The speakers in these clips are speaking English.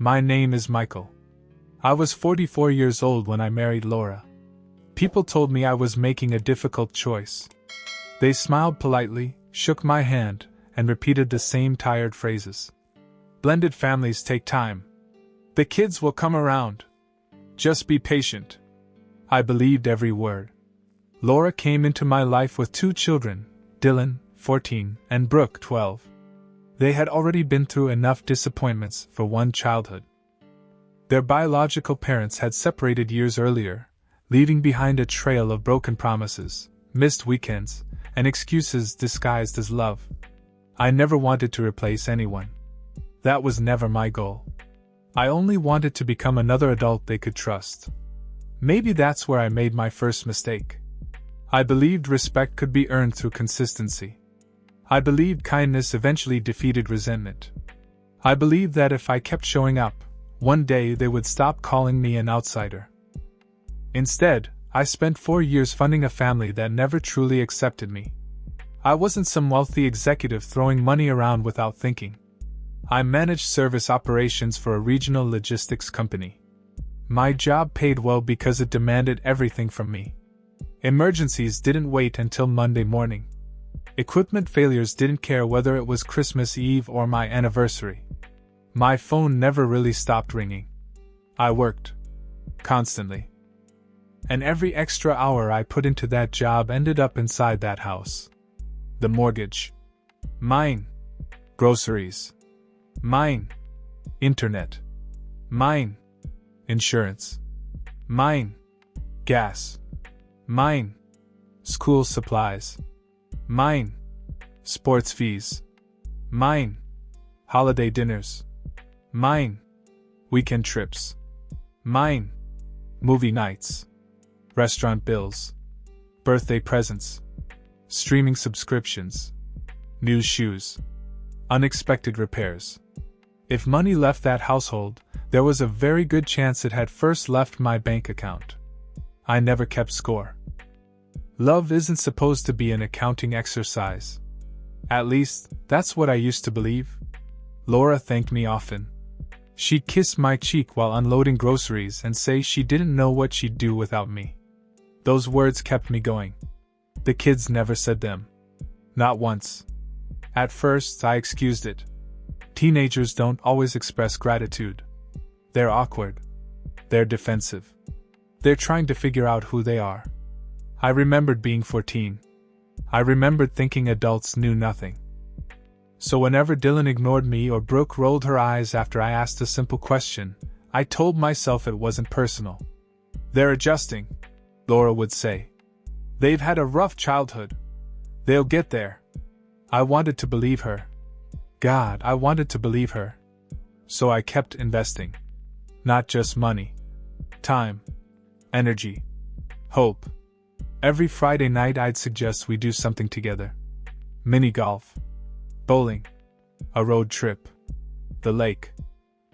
My name is Michael. I was 44 years old when I married Laura. People told me I was making a difficult choice. They smiled politely, shook my hand, and repeated the same tired phrases. Blended families take time. The kids will come around. Just be patient. I believed every word. Laura came into my life with 2 children, Dylan, 14, and Brooke, 12. They had already been through enough disappointments for one childhood. Their biological parents had separated years earlier, leaving behind a trail of broken promises, missed weekends, and excuses disguised as love. I never wanted to replace anyone. That was never my goal. I only wanted to become another adult they could trust. Maybe that's where I made my first mistake. I believed respect could be earned through consistency. I believed kindness eventually defeated resentment. I believed that if I kept showing up, one day they would stop calling me an outsider. Instead, I spent 4 years funding a family that never truly accepted me. I wasn't some wealthy executive throwing money around without thinking. I managed service operations for a regional logistics company. My job paid well because it demanded everything from me. Emergencies didn't wait until Monday morning. Equipment failures didn't care whether it was Christmas Eve or my anniversary. My phone never really stopped ringing. I worked. Constantly. And every extra hour I put into that job ended up inside that house. The mortgage. Mine. Groceries. Mine. Internet. Mine. Insurance. Mine. Gas. Mine. School supplies. Mine. Sports fees. Mine. Holiday dinners. Mine. Weekend trips. Mine. Movie nights. Restaurant bills. Birthday presents. Streaming subscriptions. New shoes. Unexpected repairs. If money left that household, there was a very good chance it had first left my bank account. I never kept score. Love isn't supposed to be an accounting exercise. At least, that's what I used to believe. Laura thanked me often. She'd kiss my cheek while unloading groceries and say she didn't know what she'd do without me. Those words kept me going. The kids never said them. Not once. At first, I excused it. Teenagers don't always express gratitude. They're awkward. They're defensive. They're trying to figure out who they are. I remembered being 14. I remembered thinking adults knew nothing. So whenever Dylan ignored me or Brooke rolled her eyes after I asked a simple question, I told myself it wasn't personal. They're adjusting, Laura would say. They've had a rough childhood. They'll get there. I wanted to believe her. God, I wanted to believe her. So I kept investing. Not just money. Time. Energy. Hope. Every Friday night I'd suggest we do something together. Mini golf. Bowling. A road trip. The lake.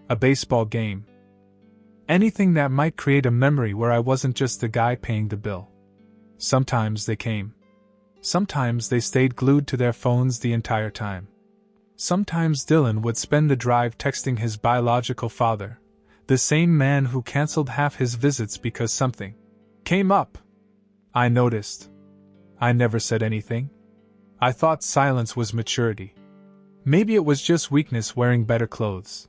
A baseball game. Anything that might create a memory where I wasn't just the guy paying the bill. Sometimes they came. Sometimes they stayed glued to their phones the entire time. Sometimes Dylan would spend the drive texting his biological father, the same man who canceled half his visits because something came up. I noticed. I never said anything. I thought silence was maturity. Maybe it was just weakness wearing better clothes.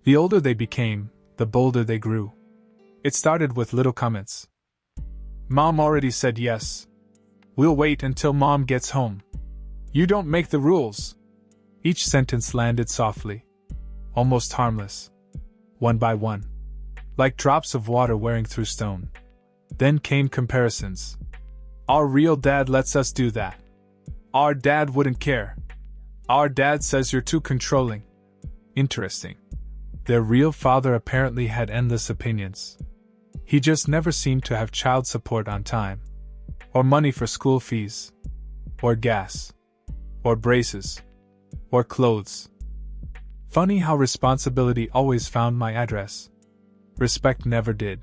The older they became, the bolder they grew. It started with little comments. Mom already said yes. We'll wait until Mom gets home. You don't make the rules. Each sentence landed softly. Almost harmless. One by one. Like drops of water wearing through stone. Then came comparisons. Our real dad lets us do that. Our dad wouldn't care. Our dad says you're too controlling. Interesting. Their real father apparently had endless opinions. He just never seemed to have child support on time. Or money for school fees. Or gas. Or braces. Or clothes. Funny how responsibility always found my address. Respect never did.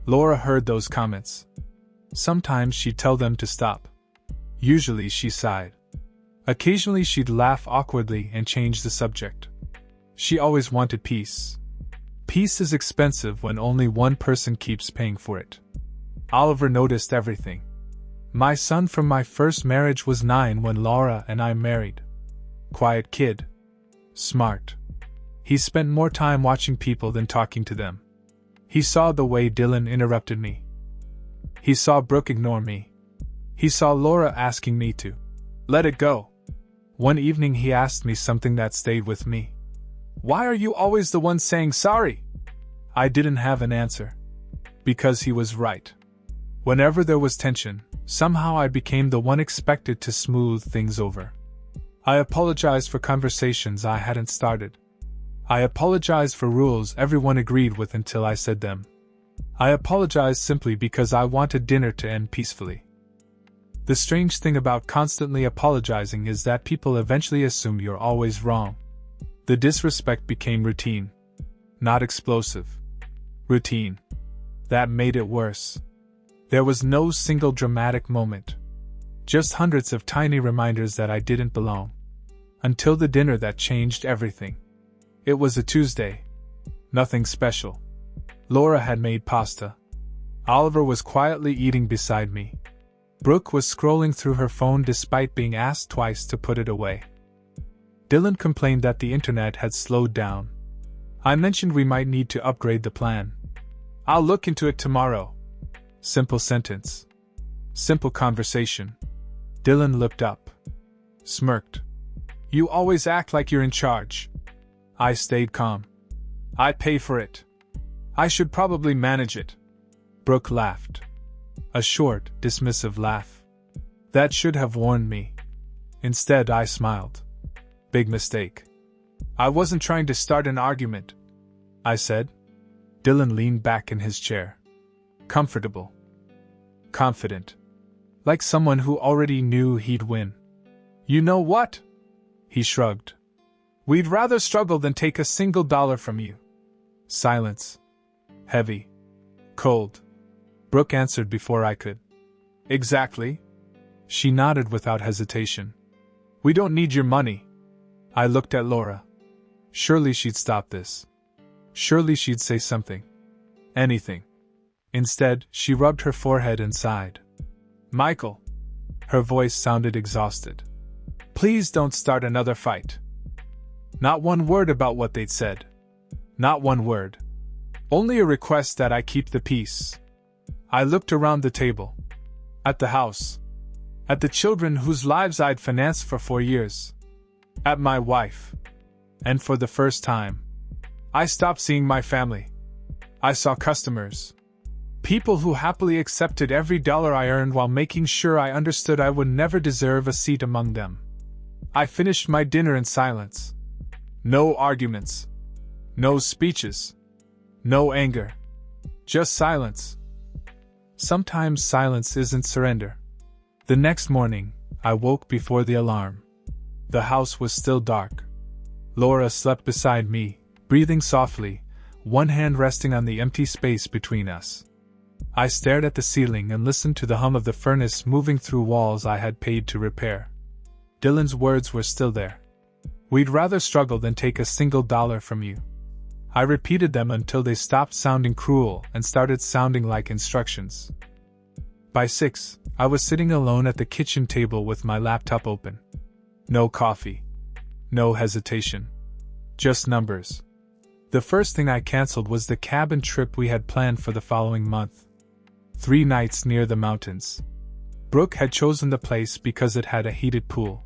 Laura heard those comments. Sometimes she'd tell them to stop. Usually she sighed. Occasionally she'd laugh awkwardly and change the subject. She always wanted peace. Peace is expensive when only one person keeps paying for it. Oliver noticed everything. My son from my first marriage was 9 when Laura and I married. Quiet kid. Smart. He spent more time watching people than talking to them. He saw the way Dylan interrupted me. He saw Brooke ignore me. He saw Laura asking me to let it go. One evening he asked me something that stayed with me. Why are you always the one saying sorry? I didn't have an answer. Because he was right. Whenever there was tension, somehow I became the one expected to smooth things over. I apologized for conversations I hadn't started. I apologized for rules everyone agreed with until I said them. I apologized simply because I wanted dinner to end peacefully. The strange thing about constantly apologizing is that people eventually assume you're always wrong. The disrespect became routine. Not explosive. Routine. That made it worse. There was no single dramatic moment. Just hundreds of tiny reminders that I didn't belong. Until the dinner that changed everything. It was a Tuesday. Nothing special. Laura had made pasta. Oliver was quietly eating beside me. Brooke was scrolling through her phone despite being asked twice to put it away. Dylan complained that the internet had slowed down. I mentioned we might need to upgrade the plan. I'll look into it tomorrow. Simple sentence. Simple conversation. Dylan looked up. Smirked. You always act like you're in charge. I stayed calm. I pay for it. I should probably manage it. Brooke laughed. A short, dismissive laugh. That should have warned me. Instead, I smiled. Big mistake. I wasn't trying to start an argument, I said. Dylan leaned back in his chair. Comfortable. Confident. Like someone who already knew he'd win. You know what? He shrugged. We'd rather struggle than take a single dollar from you. Silence. Heavy. Cold. Brooke answered before I could. Exactly. She nodded without hesitation. We don't need your money. I looked at Laura. Surely she'd stop this. Surely she'd say something. Anything. Instead, she rubbed her forehead and sighed. Michael. Her voice sounded exhausted. Please don't start another fight. Not one word about what they'd said. Not one word. Only a request that I keep the peace. I looked around the table. At the house. At the children whose lives I'd financed for 4 years. At my wife. And for the first time, I stopped seeing my family. I saw customers. People who happily accepted every dollar I earned while making sure I understood I would never deserve a seat among them. I finished my dinner in silence. No arguments. No speeches. No anger. Just silence. Sometimes silence isn't surrender. The next morning, I woke before the alarm. The house was still dark. Laura slept beside me, breathing softly, one hand resting on the empty space between us. I stared at the ceiling and listened to the hum of the furnace moving through walls I had paid to repair. Dylan's words were still there. We'd rather struggle than take a single dollar from you. I repeated them until they stopped sounding cruel and started sounding like instructions. By 6, I was sitting alone at the kitchen table with my laptop open. No coffee. No hesitation. Just numbers. The first thing I canceled was the cabin trip we had planned for the following month. 3 nights near the mountains. Brooke had chosen the place because it had a heated pool.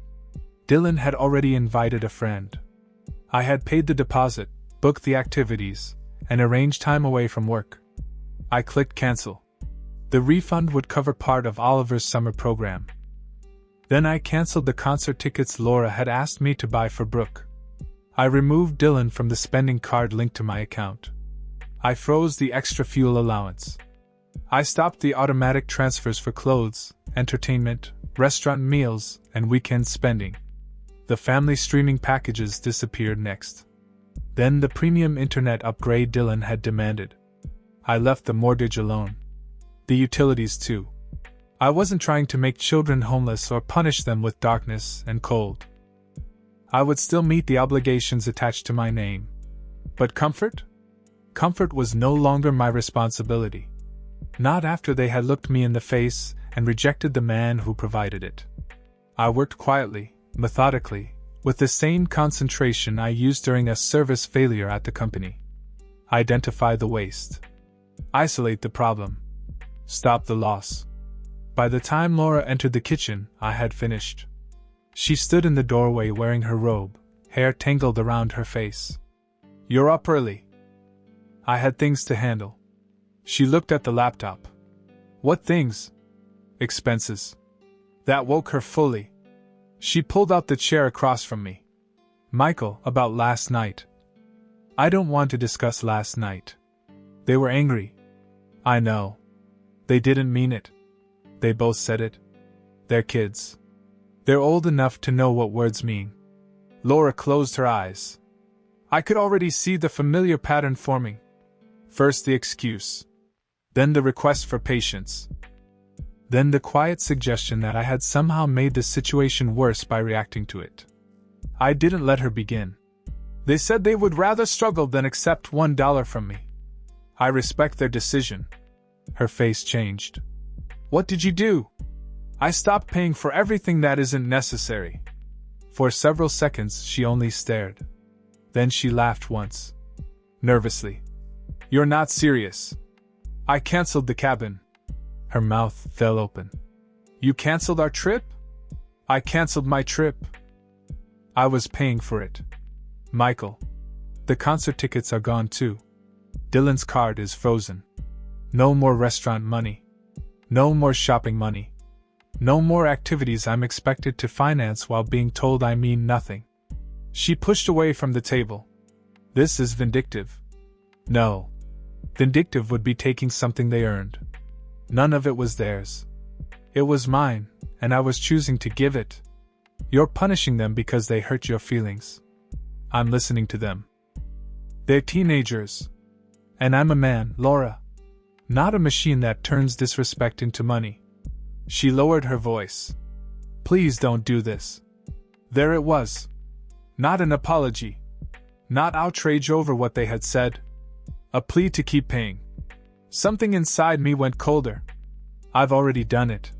Dylan had already invited a friend. I had paid the deposit, booked the activities, and arranged time away from work. I clicked cancel. The refund would cover part of Oliver's summer program. Then I canceled the concert tickets Laura had asked me to buy for Brooke. I removed Dylan from the spending card linked to my account. I froze the extra fuel allowance. I stopped the automatic transfers for clothes, entertainment, restaurant meals, and weekend spending. The family streaming packages disappeared next. Then the premium internet upgrade Dylan had demanded. I left the mortgage alone. The utilities too. I wasn't trying to make children homeless or punish them with darkness and cold. I would still meet the obligations attached to my name. But comfort? Comfort was no longer my responsibility. Not after they had looked me in the face and rejected the man who provided it. I worked quietly, methodically, with the same concentration I used during a service failure at the company. Identify the waste. Isolate the problem. Stop the loss. By the time Laura entered the kitchen, I had finished. She stood in the doorway wearing her robe, hair tangled around her face. "You're up early." I had things to handle. She looked at the laptop. "What things?" "Expenses." That woke her fully. She pulled out the chair across from me. "Michael, about last night." "I don't want to discuss last night." "They were angry." "I know. They didn't mean it." "They both said it." "They're kids. They're old enough to know what words mean." Laura closed her eyes. I could already see the familiar pattern forming. First the excuse. Then the request for patience. Then the quiet suggestion that I had somehow made the situation worse by reacting to it. I didn't let her begin. "They said they would rather struggle than accept $1 from me. I respect their decision." Her face changed. "What did you do?" "I stopped paying for everything that isn't necessary." For several seconds she only stared. Then she laughed once. Nervously. "You're not serious." "I cancelled the cabin." Her mouth fell open. "You cancelled our trip?" "I cancelled my trip. I was paying for it." "Michael. The concert tickets are gone too. Dylan's card is frozen. No more restaurant money. No more shopping money. No more activities I'm expected to finance while being told I mean nothing." She pushed away from the table. "This is vindictive." "No. Vindictive would be taking something they earned. None of it was theirs. It was mine, and I was choosing to give it. You're punishing them because they hurt your feelings. I'm listening to them. They're teenagers. And I'm a man, Laura. Not a machine that turns disrespect into money." She lowered her voice. "Please don't do this." There it was. Not an apology. Not outrage over what they had said. A plea to keep paying. Something inside me went colder. I've already done it.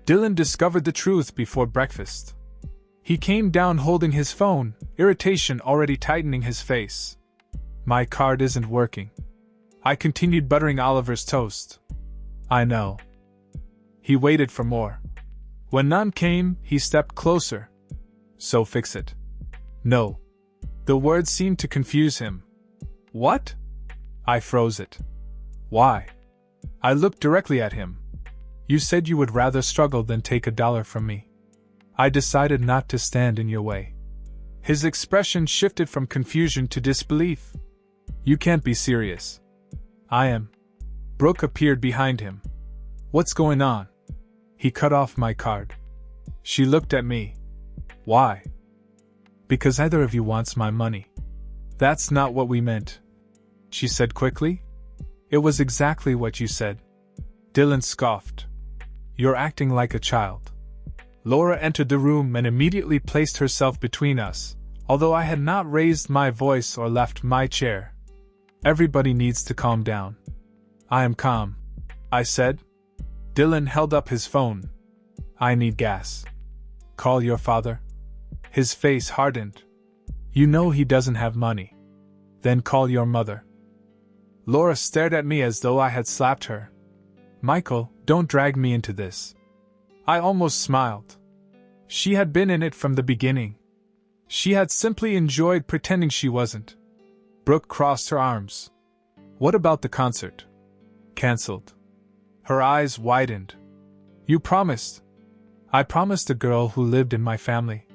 Dylan discovered the truth before breakfast. He came down holding his phone, irritation already tightening his face. "My card isn't working." I continued buttering Oliver's toast. "I know." He waited for more. When none came, he stepped closer. "So fix it." "No." The words seemed to confuse him. "What?" I froze it. "Why?" I looked directly at him. "You said you would rather struggle than take $1 from me. I decided not to stand in your way." His expression shifted from confusion to disbelief. "You can't be serious." "I am." Brooke appeared behind him. "What's going on?" He cut off my card. She looked at me. "Why?" "Because either of you wants my money." "That's not what we meant," she said quickly. "It was exactly what you said." Dylan scoffed. "You're acting like a child." Laura entered the room and immediately placed herself between us, although I had not raised my voice or left my chair. "Everybody needs to calm down." "I am calm," I said. Dylan held up his phone. "I need gas." "Call your father." His face hardened. "You know he doesn't have money." "Then call your mother." Laura stared at me as though I had slapped her. "Michael, don't drag me into this." I almost smiled. She had been in it from the beginning. She had simply enjoyed pretending she wasn't. Brooke crossed her arms. "What about the concert?" "Cancelled." Her eyes widened. "You promised." "I promised a girl who lived in my family.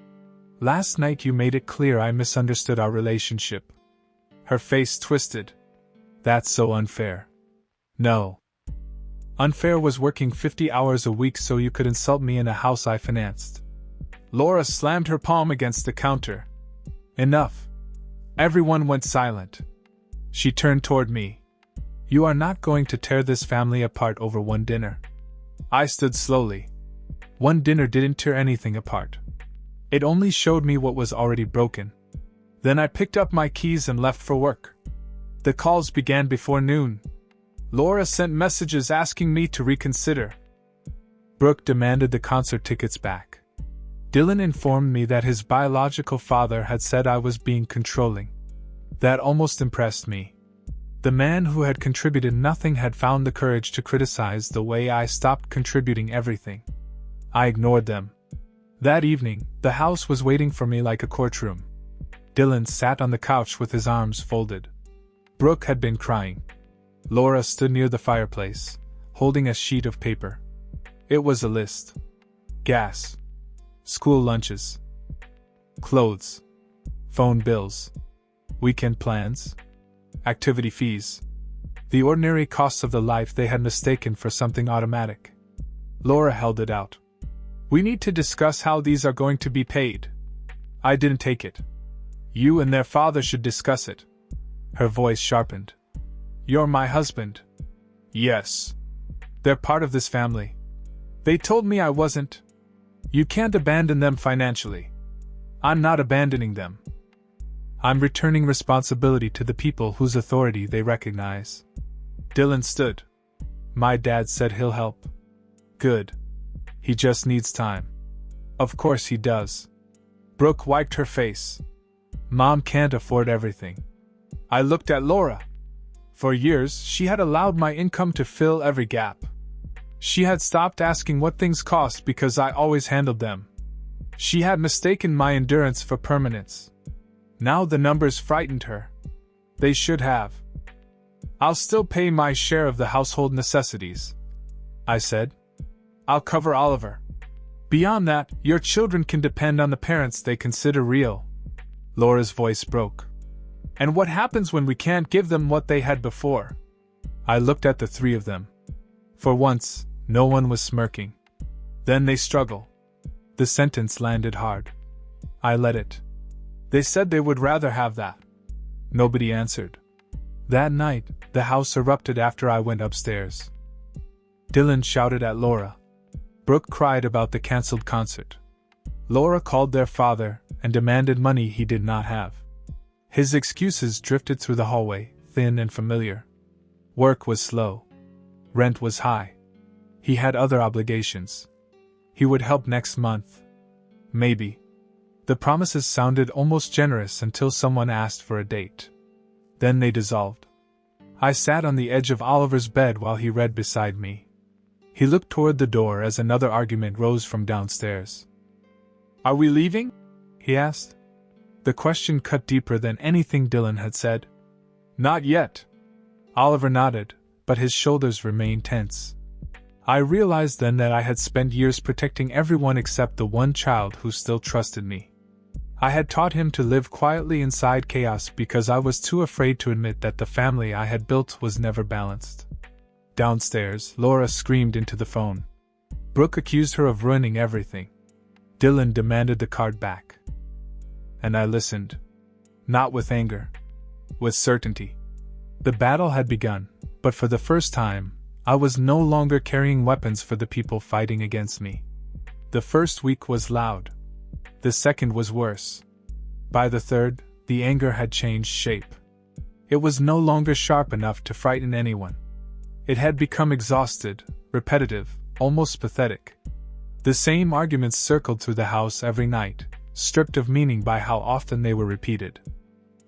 Last night you made it clear I misunderstood our relationship." Her face twisted. "That's so unfair." "No. Unfair was working 50 hours a week so you could insult me in a house I financed." Laura slammed her palm against the counter. "Enough." Everyone went silent. She turned toward me. "You are not going to tear this family apart over one dinner." I stood slowly. One dinner didn't tear anything apart. It only showed me what was already broken. Then I picked up my keys and left for work. The calls began before noon. Laura sent messages asking me to reconsider. Brooke demanded the concert tickets back. Dylan informed me that his biological father had said I was being controlling. That almost impressed me. The man who had contributed nothing had found the courage to criticize the way I stopped contributing everything. I ignored them. That evening, the house was waiting for me like a courtroom. Dylan sat on the couch with his arms folded. Brooke had been crying. Laura stood near the fireplace, holding a sheet of paper. It was a list. Gas. School lunches. Clothes. Phone bills. Weekend plans. Activity fees. The ordinary costs of the life they had mistaken for something automatic. Laura held it out. We need to discuss how these are going to be paid. I didn't take it. You and their father should discuss it. Her voice sharpened. You're my husband. Yes. They're part of this family. They told me I wasn't. You can't abandon them financially. I'm not abandoning them. I'm returning responsibility to the people whose authority they recognize. Dylan stood. My dad said he'll help. Good. He just needs time. Of course he does. Brooke wiped her face. Mom can't afford everything. I looked at Laura. For years, she had allowed my income to fill every gap. She had stopped asking what things cost because I always handled them. She had mistaken my endurance for permanence. Now the numbers frightened her. They should have. I'll still pay my share of the household necessities, I said. I'll cover Oliver. Beyond that, your children can depend on the parents they consider real. Laura's voice broke. And what happens when we can't give them what they had before? I looked at the three of them. For once, no one was smirking. Then they struggle. The sentence landed hard. I let it. They said they would rather have that. Nobody answered. That night, the house erupted after I went upstairs. Dylan shouted at Laura. Brooke cried about the cancelled concert. Laura called their father and demanded money he did not have. His excuses drifted through the hallway, thin and familiar. Work was slow. Rent was high. He had other obligations. He would help next month. Maybe. The promises sounded almost generous until someone asked for a date. Then they dissolved. I sat on the edge of Oliver's bed while he read beside me. He looked toward the door as another argument rose from downstairs. Are we leaving? He asked. The question cut deeper than anything Dylan had said. Not yet. Oliver nodded, but his shoulders remained tense. I realized then that I had spent years protecting everyone except the one child who still trusted me. I had taught him to live quietly inside chaos because I was too afraid to admit that the family I had built was never balanced. Downstairs, Laura screamed into the phone. Brooke accused her of ruining everything. Dylan demanded the card back. And I listened. Not with anger. With certainty. The battle had begun, but for the first time, I was no longer carrying weapons for the people fighting against me. The first week was loud. The second was worse. By the third, the anger had changed shape. It was no longer sharp enough to frighten anyone. It had become exhausted, repetitive, almost pathetic. The same arguments circled through the house every night, stripped of meaning by how often they were repeated.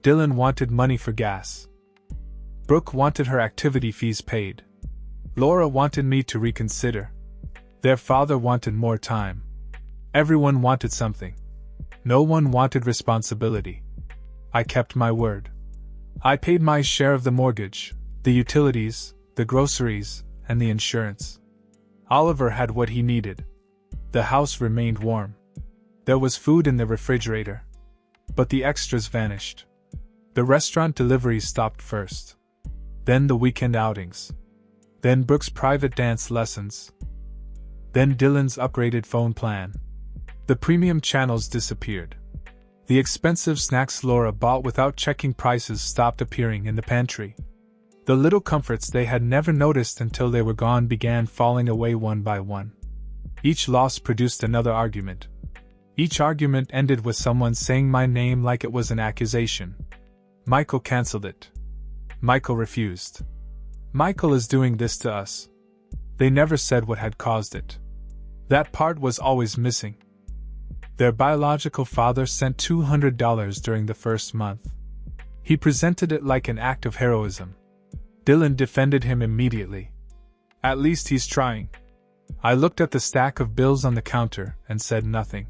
Dylan wanted money for gas. Brooke wanted her activity fees paid. Laura wanted me to reconsider. Their father wanted more time. Everyone wanted something. No one wanted responsibility. I kept my word. I paid my share of the mortgage, the utilities, the groceries, and the insurance. Oliver had what he needed. The house remained warm. There was food in the refrigerator. But the extras vanished. The restaurant deliveries stopped first. Then the weekend outings. Then Brooke's private dance lessons. Then Dylan's upgraded phone plan. The premium channels disappeared. The expensive snacks Laura bought without checking prices stopped appearing in the pantry. The little comforts they had never noticed until they were gone began falling away one by one. Each loss produced another argument. Each argument ended with someone saying my name like it was an accusation. Michael cancelled it. Michael refused. Michael is doing this to us. They never said what had caused it. That part was always missing. Their biological father sent $200 during the first month. He presented it like an act of heroism. Dylan defended him immediately. At least he's trying. I looked at the stack of bills on the counter and said nothing.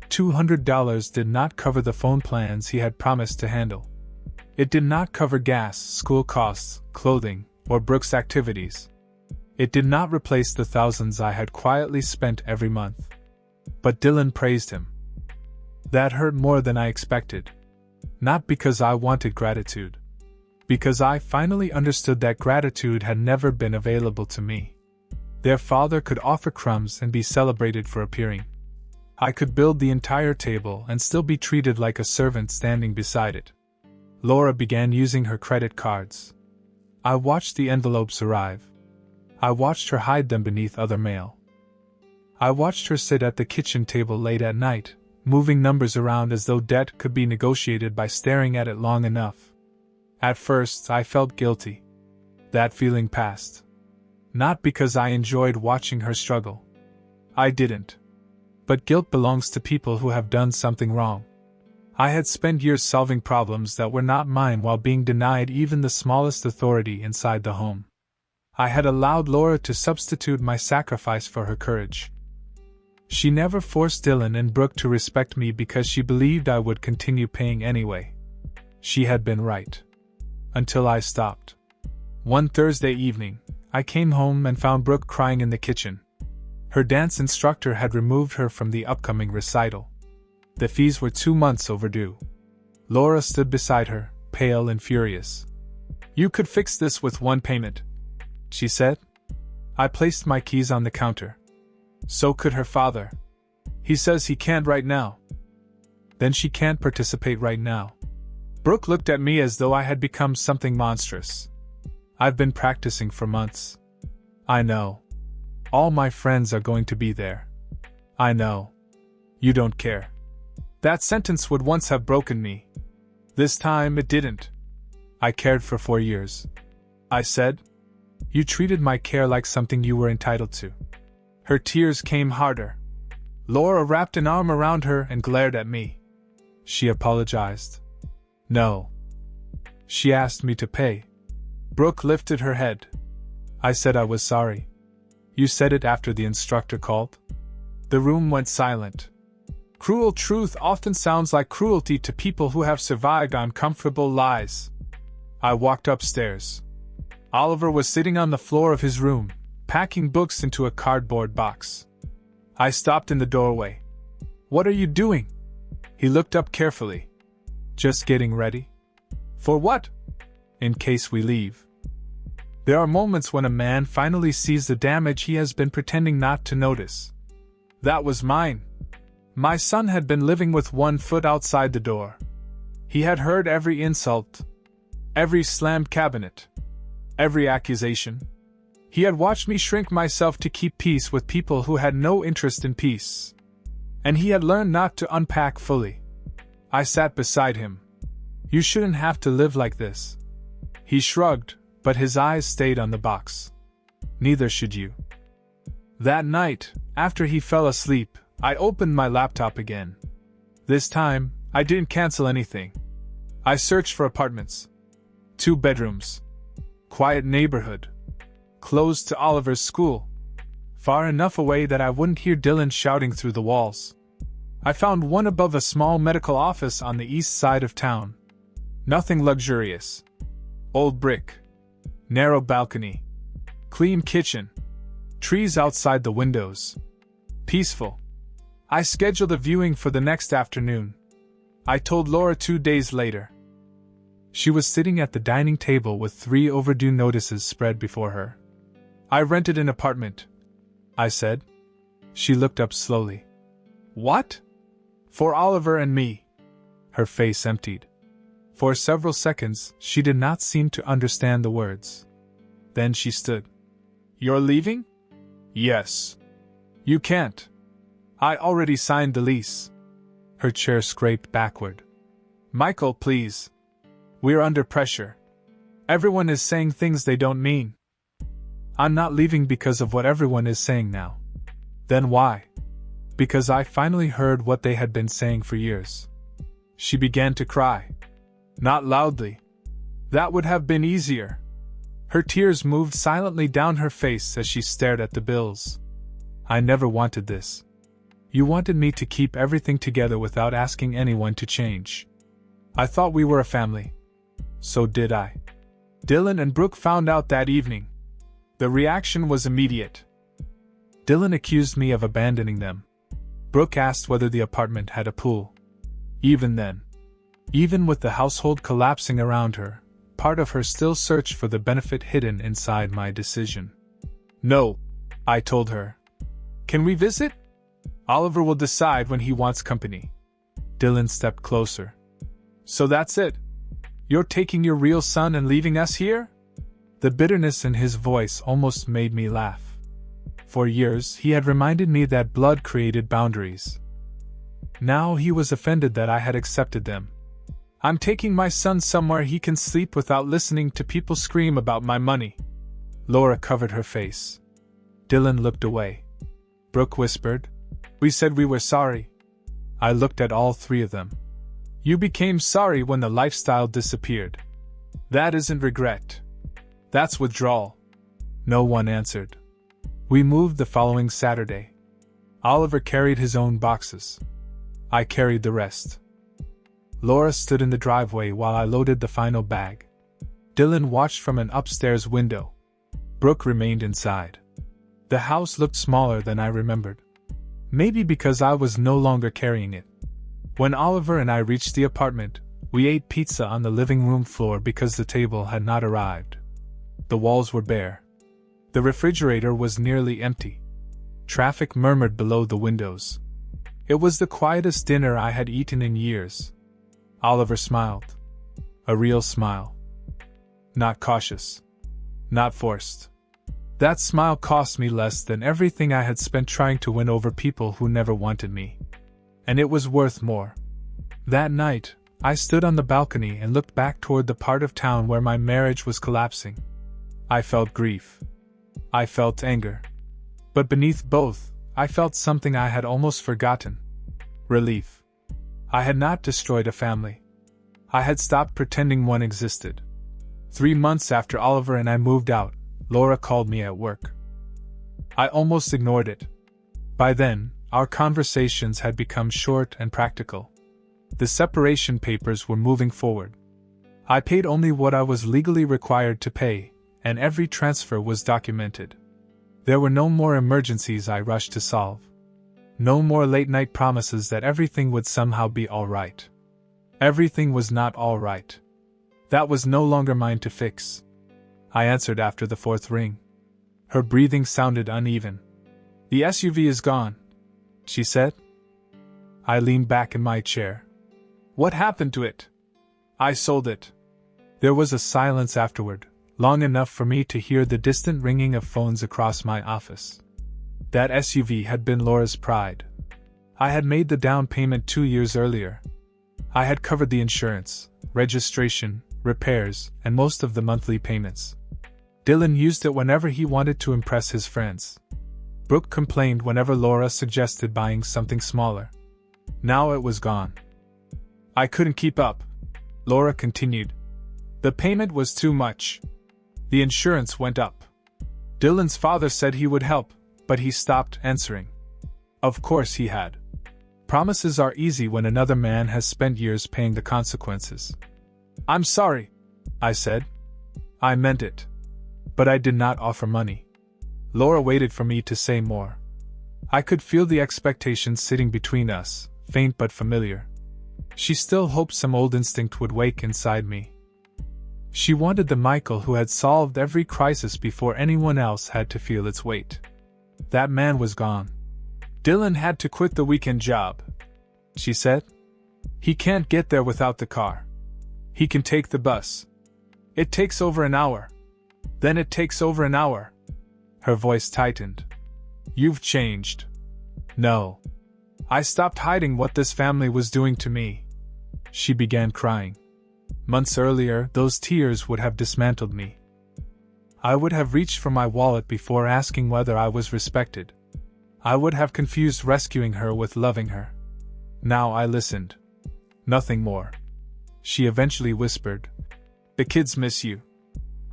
$200 did not cover the phone plans he had promised to handle. It did not cover gas, school costs, clothing, or Brooke's activities. It did not replace the thousands I had quietly spent every month. But Dylan praised him. That hurt more than I expected. Not because I wanted gratitude. Because I finally understood that gratitude had never been available to me. Their father could offer crumbs and be celebrated for appearing. I could build the entire table and still be treated like a servant standing beside it. Laura began using her credit cards. I watched the envelopes arrive. I watched her hide them beneath other mail. I watched her sit at the kitchen table late at night, moving numbers around as though debt could be negotiated by staring at it long enough. At first, I felt guilty. That feeling passed. Not because I enjoyed watching her struggle. I didn't. But guilt belongs to people who have done something wrong. I had spent years solving problems that were not mine while being denied even the smallest authority inside the home. I had allowed Laura to substitute my sacrifice for her courage. She never forced Dylan and Brooke to respect me because she believed I would continue paying anyway. She had been right. Until I stopped. One Thursday evening, I came home and found Brooke crying in the kitchen. Her dance instructor had removed her from the upcoming recital. The fees were 2 months overdue. Laura stood beside her, pale and furious. "You could fix this with one payment," she said. I placed my keys on the counter. "So could her father. He says he can't right now." "Then she can't participate right now." Brooke looked at me as though I had become something monstrous. "I've been practicing for months." "I know. All my friends are going to be there." "I know. You don't care." That sentence would once have broken me. This time it didn't. "I cared for 4 years," I said. "You treated my care like something you were entitled to." Her tears came harder. Laura wrapped an arm around her and glared at me. She apologized. "No." "She asked me to pay." Brooke lifted her head. "I said I was sorry." "You said it after the instructor called?" The room went silent. Cruel truth often sounds like cruelty to people who have survived uncomfortable lies. I walked upstairs. Oliver was sitting on the floor of his room, packing books into a cardboard box. I stopped in the doorway. "What are you doing?" He looked up carefully. "Just getting ready." "For what?" "In case we leave." There are moments when a man finally sees the damage he has been pretending not to notice. That was mine. My son had been living with 1 foot outside the door. He had heard every insult, every slammed cabinet, every accusation. He had watched me shrink myself to keep peace with people who had no interest in peace. And he had learned not to unpack fully. I sat beside him. "You shouldn't have to live like this." He shrugged, but his eyes stayed on the box. "Neither should you." That night, after he fell asleep, I opened my laptop again. This time, I didn't cancel anything. I searched for apartments. 2 bedrooms. Quiet neighborhood. Close to Oliver's school. Far enough away that I wouldn't hear Dylan shouting through the walls. I found one above a small medical office on the east side of town. Nothing luxurious. Old brick. Narrow balcony. Clean kitchen. Trees outside the windows. Peaceful. I scheduled a viewing for the next afternoon. I told Laura 2 days later. She was sitting at the dining table with 3 overdue notices spread before her. "I rented an apartment," I said. She looked up slowly. "What?" "For Oliver and me." Her face emptied. For several seconds, she did not seem to understand the words. Then she stood. "You're leaving?" "Yes." "You can't. I already signed the lease." Her chair scraped backward. "Michael, please. We're under pressure. Everyone is saying things they don't mean. I'm not leaving because of what everyone is saying now. Then why? Because I finally heard what they had been saying for years. She began to cry. Not loudly. That would have been easier. Her tears moved silently down her face as she stared at the bills. I never wanted this. You wanted me to keep everything together without asking anyone to change. I thought we were a family. So did I. Dylan and Brooke found out that evening. The reaction was immediate. Dylan accused me of abandoning them. Brooke asked whether the apartment had a pool. Even then, even with the household collapsing around her, part of her still searched for the benefit hidden inside my decision. No, I told her. Can we visit? Oliver will decide when he wants company. Dylan stepped closer. So that's it? You're taking your real son and leaving us here? The bitterness in his voice almost made me laugh. For years, he had reminded me that blood created boundaries. Now he was offended that I had accepted them. I'm taking my son somewhere he can sleep without listening to people scream about my money. Laura covered her face. Dylan looked away. Brooke whispered, We said we were sorry. I looked at all three of them. You became sorry when the lifestyle disappeared. That isn't regret. That's withdrawal. No one answered. We moved the following Saturday. Oliver carried his own boxes. I carried the rest. Laura stood in the driveway while I loaded the final bag. Dylan watched from an upstairs window. Brooke remained inside. The house looked smaller than I remembered. Maybe because I was no longer carrying it. When Oliver and I reached the apartment, we ate pizza on the living room floor because the table had not arrived. The walls were bare. The refrigerator was nearly empty. Traffic murmured below the windows. It was the quietest dinner I had eaten in years. Oliver smiled. A real smile. Not cautious. Not forced. That smile cost me less than everything I had spent trying to win over people who never wanted me. And it was worth more. That night, I stood on the balcony and looked back toward the part of town where my marriage was collapsing. I felt grief. I felt anger. But beneath both, I felt something I had almost forgotten. Relief. I had not destroyed a family. I had stopped pretending one existed. 3 months after Oliver and I moved out, Laura called me at work. I almost ignored it. By then, our conversations had become short and practical. The separation papers were moving forward. I paid only what I was legally required to pay, and every transfer was documented. There were no more emergencies I rushed to solve. No more late-night promises that everything would somehow be all right. Everything was not all right. That was no longer mine to fix. I answered after the 4th ring. Her breathing sounded uneven. The SUV is gone, she said. I leaned back in my chair. What happened to it? I sold it. There was a silence afterward, long enough for me to hear the distant ringing of phones across my office. That SUV had been Laura's pride. I had made the down payment 2 years earlier. I had covered the insurance, registration, repairs, and most of the monthly payments. Dylan used it whenever he wanted to impress his friends. Brooke complained whenever Laura suggested buying something smaller. Now it was gone. I couldn't keep up, Laura continued. The payment was too much. The insurance went up. Dylan's father said he would help, but he stopped answering. Of course he had. Promises are easy when another man has spent years paying the consequences. I'm sorry, I said. I meant it. But I did not offer money. Laura waited for me to say more. I could feel the expectations sitting between us, faint but familiar. She still hoped some old instinct would wake inside me. She wanted the Michael who had solved every crisis before anyone else had to feel its weight. That man was gone. Dylan had to quit the weekend job, she said. He can't get there without the car. He can take the bus. It takes over an hour. Then it takes over an hour. Her voice tightened. You've changed. No. I stopped hiding what this family was doing to me. She began crying. Months earlier, those tears would have dismantled me. I would have reached for my wallet before asking whether I was respected. I would have confused rescuing her with loving her. Now I listened. Nothing more. She eventually whispered, "The kids miss you."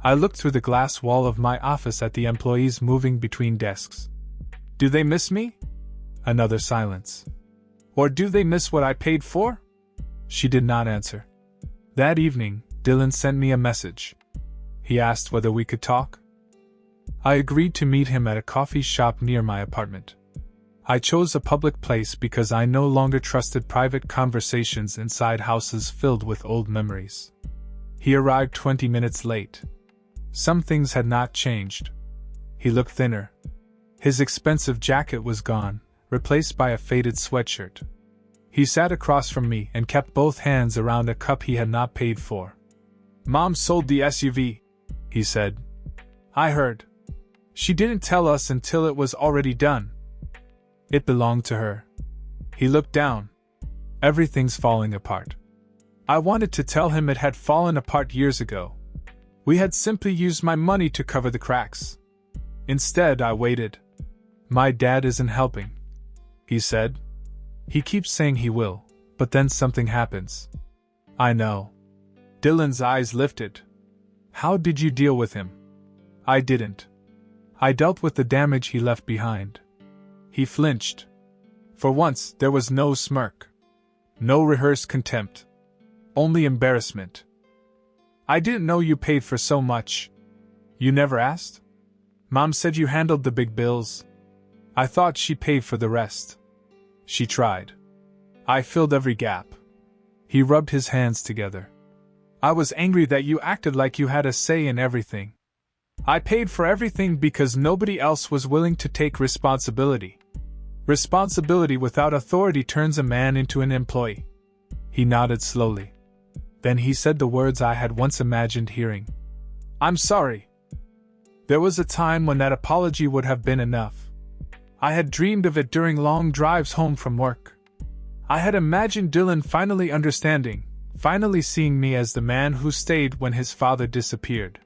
I looked through the glass wall of my office at the employees moving between desks. "Do they miss me?" Another silence. "Or do they miss what I paid for?" She did not answer. That evening, Dylan sent me a message. He asked whether we could talk. I agreed to meet him at a coffee shop near my apartment. I chose a public place because I no longer trusted private conversations inside houses filled with old memories. He arrived 20 minutes late. Some things had not changed. He looked thinner. His expensive jacket was gone, replaced by a faded sweatshirt. He sat across from me and kept both hands around a cup he had not paid for. "Mom sold the SUV," he said. "I heard. She didn't tell us until it was already done. It belonged to her." He looked down. "Everything's falling apart." I wanted to tell him it had fallen apart years ago. We had simply used my money to cover the cracks. Instead, I waited. "My dad isn't helping," he said. "He keeps saying he will, but then something happens." "I know." Dylan's eyes lifted. "How did you deal with him?" "I didn't. I dealt with the damage he left behind." He flinched. For once, there was no smirk. No rehearsed contempt. Only embarrassment. "I didn't know you paid for so much." "You never asked?" "Mom said you handled the big bills. I thought she paid for the rest." "She tried. I filled every gap." He rubbed his hands together. "I was angry that you acted like you had a say in everything. I paid for everything because nobody else was willing to take responsibility. Responsibility without authority turns a man into an employee." He nodded slowly. Then he said the words I had once imagined hearing. "I'm sorry." There was a time when that apology would have been enough. I had dreamed of it during long drives home from work. I had imagined Dylan finally understanding, finally seeing me as the man who stayed when his father disappeared.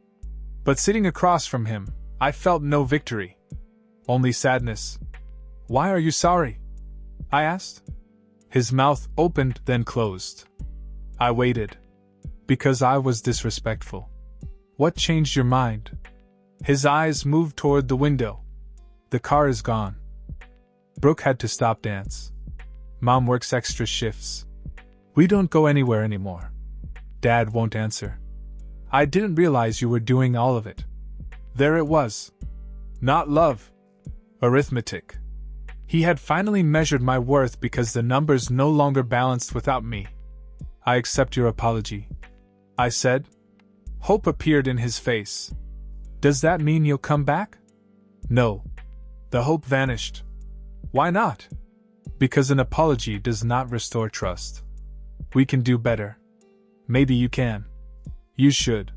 But sitting across from him, I felt no victory. Only sadness. "Why are you sorry?" I asked. His mouth opened, then closed. I waited. "Because I was disrespectful." "What changed your mind?" His eyes moved toward the window. "The car is gone. Brooke had to stop dance. Mom works extra shifts. We don't go anywhere anymore. Dad won't answer. I didn't realize you were doing all of it." There it was. Not love. Arithmetic. He had finally measured my worth because the numbers no longer balanced without me. "I accept your apology," I said. Hope appeared in his face. "Does that mean you'll come back?" "No." The hope vanished. "Why not?" "Because an apology does not restore trust. We can do better." "Maybe you can." "You should.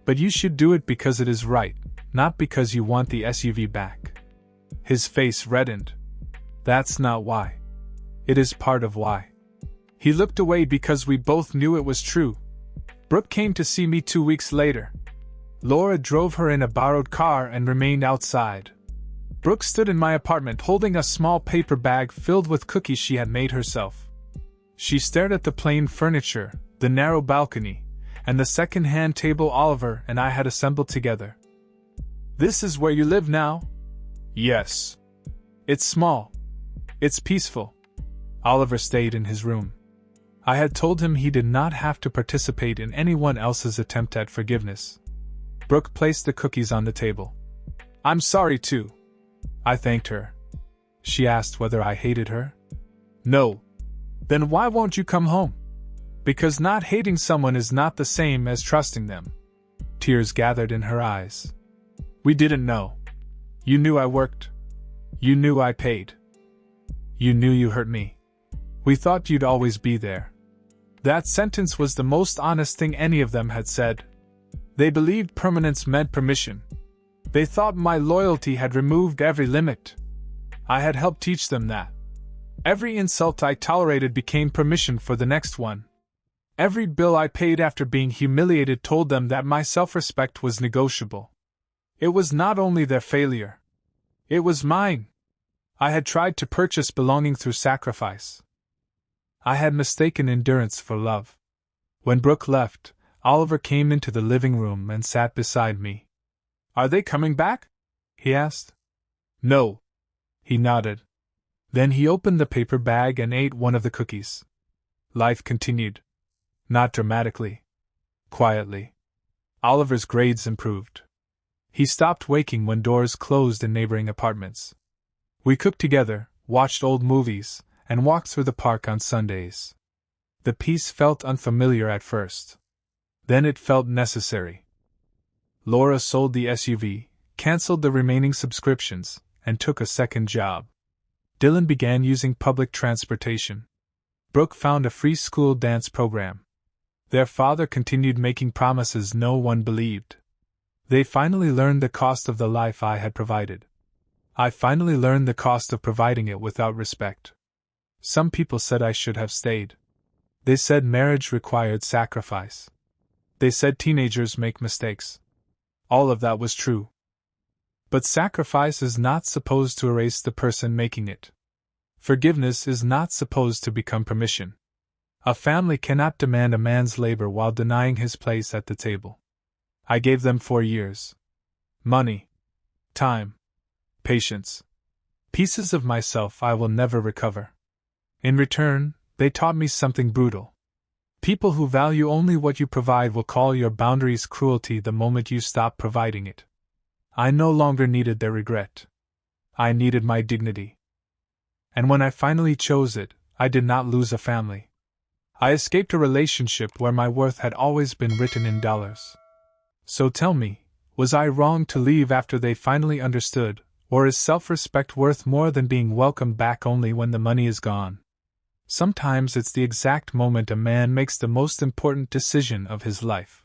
But you should do it because it is right, not because you want the SUV back." His face reddened. "That's not why. It is part of why." He looked away because we both knew it was true. Brooke came to see me 2 weeks later. Laura drove her in a borrowed car and remained outside. Brooke stood in my apartment holding a small paper bag filled with cookies she had made herself. She stared at the plain furniture, the narrow balcony, and the second-hand table Oliver and I had assembled together. "This is where you live now?" "Yes." "It's small. It's peaceful." Oliver stayed in his room. I had told him he did not have to participate in anyone else's attempt at forgiveness. Brooke placed the cookies on the table. "I'm sorry too." I thanked her. She asked whether I hated her. "No." "Then why won't you come home?" "Because not hating someone is not the same as trusting them." Tears gathered in her eyes. "We didn't know. You knew I worked. You knew I paid. You knew you hurt me. We thought you'd always be there." That sentence was the most honest thing any of them had said. They believed permanence meant permission. They thought my loyalty had removed every limit. I had helped teach them that. Every insult I tolerated became permission for the next one. Every bill I paid after being humiliated told them that my self-respect was negotiable. It was not only their failure. It was mine. I had tried to purchase belonging through sacrifice. I had mistaken endurance for love. When Brooke left, Oliver came into the living room and sat beside me. "Are they coming back?" he asked. "No." He nodded. Then he opened the paper bag and ate one of the cookies. Life continued. Not dramatically. Quietly. Oliver's grades improved. He stopped waking when doors closed in neighboring apartments. We cooked together, watched old movies, and walked through the park on Sundays. The peace felt unfamiliar at first. Then it felt necessary. Laura sold the SUV, cancelled the remaining subscriptions, and took a second job. Dylan began using public transportation. Brooke found a free school dance program. Their father continued making promises no one believed. They finally learned the cost of the life I had provided. I finally learned the cost of providing it without respect. Some people said I should have stayed. They said marriage required sacrifice. They said teenagers make mistakes. All of that was true. But sacrifice is not supposed to erase the person making it. Forgiveness is not supposed to become permission. A family cannot demand a man's labor while denying his place at the table. I gave them 4 years. Money. Time. Patience. Pieces of myself I will never recover. In return, they taught me something brutal. People who value only what you provide will call your boundaries cruelty the moment you stop providing it. I no longer needed their regret. I needed my dignity. And when I finally chose it, I did not lose a family. I escaped a relationship where my worth had always been written in dollars. So tell me, was I wrong to leave after they finally understood, or is self-respect worth more than being welcomed back only when the money is gone? Sometimes it's the exact moment a man makes the most important decision of his life.